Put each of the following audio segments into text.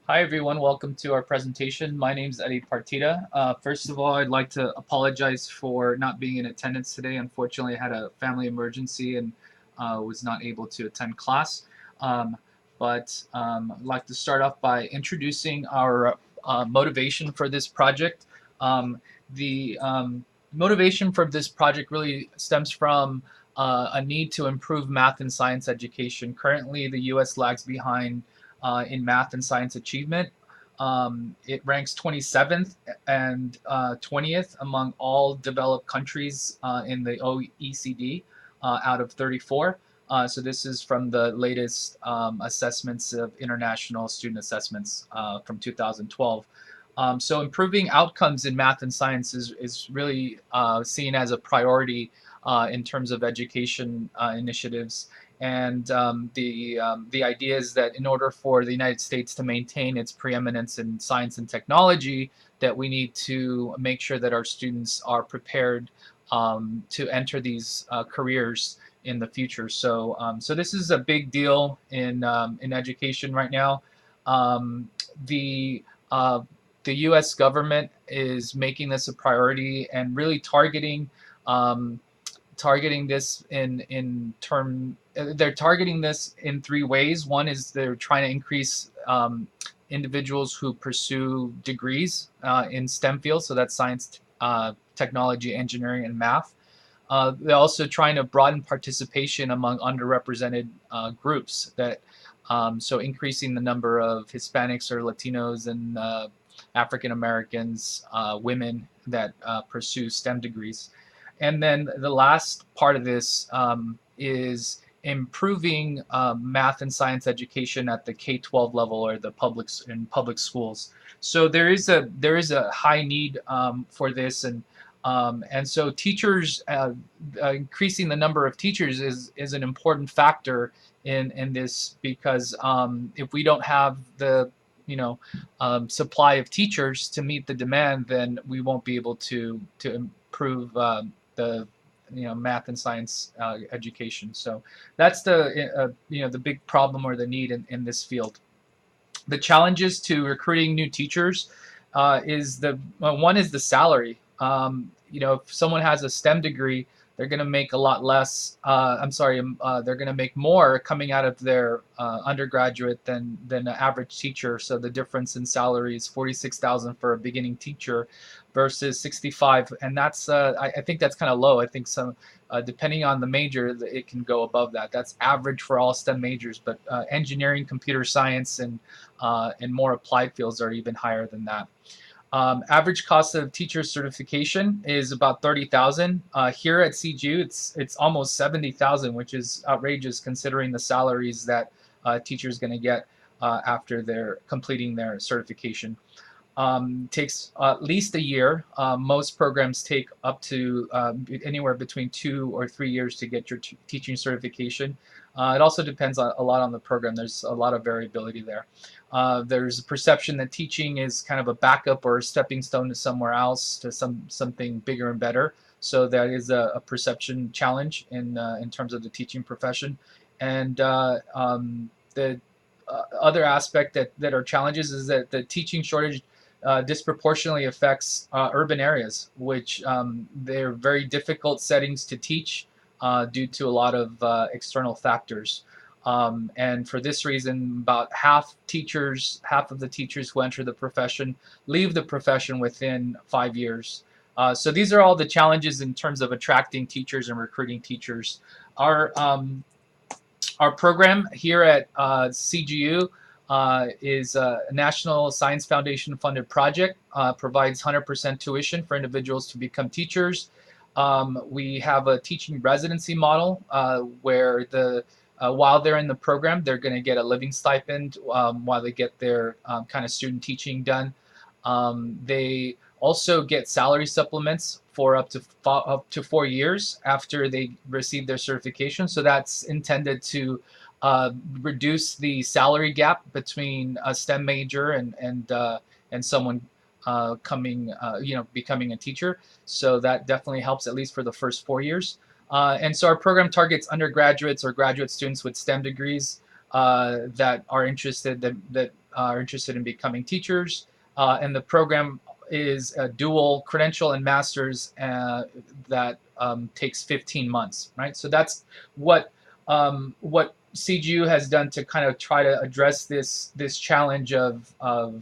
Hi everyone, welcome to our presentation. My name is Eddie Partita. First of all, I'd like to apologize for not being in attendance today. Unfortunately, I had a family emergency and was not able to attend class. Um, I'd like to start off by introducing our motivation for this project. The motivation for this project really stems from a need to improve math and science education. Currently, the U.S. lags behind in math and science achievement. It ranks 27th and 20th among all developed countries in the OECD out of 34. So this is from the latest assessments of international student assessments from 2012. So improving outcomes in math and science is really seen as a priority in terms of education initiatives. And the idea is that in order for the United States to maintain its preeminence in science and technology, that we need to make sure that our students are prepared to enter these careers in the future. So this is a big deal in education right now. Um, the uh, the U.S. government is making this a priority and really targeting this in term. They're targeting this in three ways. One is they're trying to increase individuals who pursue degrees in STEM fields, so that's science, technology, engineering, and math. They're also trying to broaden participation among underrepresented groups. So increasing the number of Hispanics or Latinos and African Americans, women that pursue STEM degrees. And then the last part of this is improving math and science education at the K-12 level or the public schools. So there is a high need for this, and so teachers increasing the number of teachers is an important factor in this, because if we don't have the supply of teachers to meet the demand, then we won't be able to improve the math and science education. So that's the big problem or the need in this field. The challenges to recruiting new teachers is one is the salary. If someone has a STEM degree, they're going to make a lot less. I'm sorry, they're going to make more coming out of their undergraduate than an average teacher. So the difference in salary is 46,000 for a beginning teacher versus 65, and that's I think that's kind of low. I think some depending on the major, it can go above that. That's average for all STEM majors, but engineering, computer science, and more applied fields are even higher than that. Average cost of teacher certification is about 30,000. Here at CGU, it's almost 70,000, which is outrageous considering the salaries that teachers going to get after they're completing their certification. Takes at least a year. Most programs take up to anywhere between 2 or 3 years to get your teaching certification. It also depends a lot on the program. There's a lot of variability there. There's a perception that teaching is kind of a backup or a stepping stone to somewhere else, to something bigger and better. So that is a perception challenge in terms of the teaching profession. And the other aspect that are challenges is that the teaching shortage disproportionately affects urban areas, which they're very difficult settings to teach due to a lot of external factors. And for this reason, about half of the teachers who enter the profession leave the profession within 5 years. So these are all the challenges in terms of attracting teachers and recruiting teachers. Our program here at CGU is a National Science Foundation funded project, provides 100% tuition for individuals to become teachers. We have a teaching residency model where while they're in the program, they're going to get a living stipend while they get their kind of student teaching done. They also get salary supplements for up to 4 years after they receive their certification. So that's intended to reduce the salary gap between a STEM major and someone becoming a teacher. So that definitely helps, at least for the first 4 years. And so our program targets undergraduates or graduate students with STEM degrees. that are interested in becoming teachers, and the program is a dual credential and master's that takes 15 months, right? So that's what CGU has done to kind of try to address this challenge of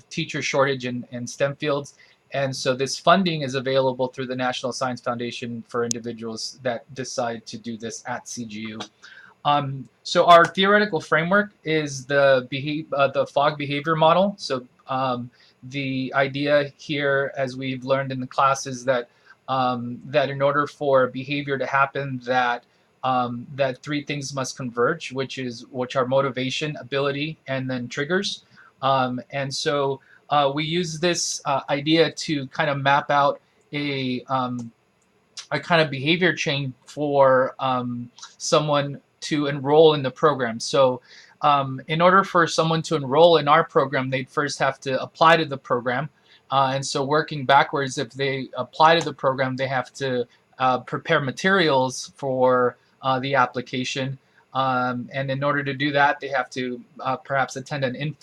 teacher shortage in STEM fields. And so this funding is available through the National Science Foundation for individuals that decide to do this at CGU. So our theoretical framework is the FOG behavior model. So the idea here, as we've learned in the class, is that that in order for behavior to happen, that three things must converge, which are motivation, ability, and then triggers. And so we use this idea to kind of map out a kind of behavior chain for someone to enroll in the program. So in order for someone to enroll in our program, they'd first have to apply to the program. And so working backwards, if they apply to the program, they have to prepare materials for the application. And in order to do that, they have to perhaps attend an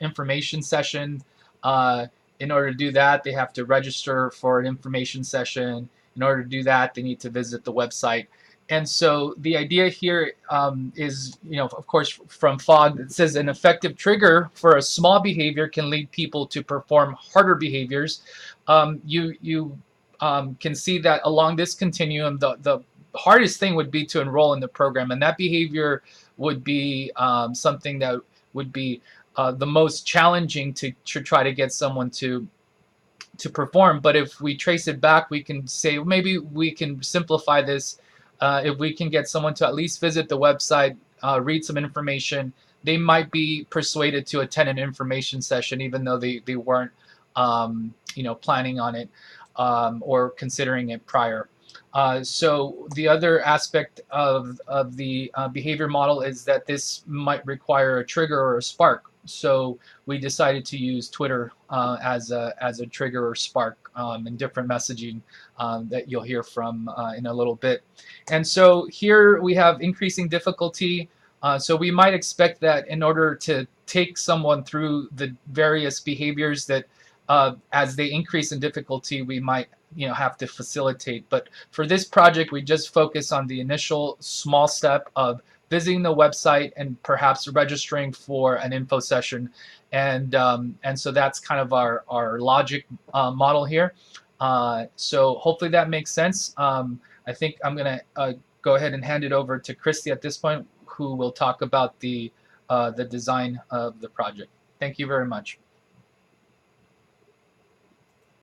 information session. In order to do that, they have to register for an information session. In order to do that, they need to visit the website. And so the idea here is, of course, from FOG, it says an effective trigger for a small behavior can lead people to perform harder behaviors. You can see that along this continuum, the hardest thing would be to enroll in the program, and that behavior would be something that would be the most challenging to try to get someone to perform. But if we trace it back, we can say maybe we can simplify this. If we can get someone to at least visit the website, read some information, they might be persuaded to attend an information session, even though they weren't planning on it or considering it prior. So the other aspect of the behavior model is that this might require a trigger or a spark. So we decided to use Twitter as a trigger or spark in different messaging that you'll hear from in a little bit. And so here we have increasing difficulty. So we might expect that in order to take someone through the various behaviors that as they increase in difficulty, we might have to facilitate. But for this project, we just focus on the initial small step of visiting the website and perhaps registering for an info session. And so that's kind of our logic model here. So hopefully that makes sense. I think I'm going to go ahead and hand it over to Christy at this point, who will talk about the design of the project. Thank you very much.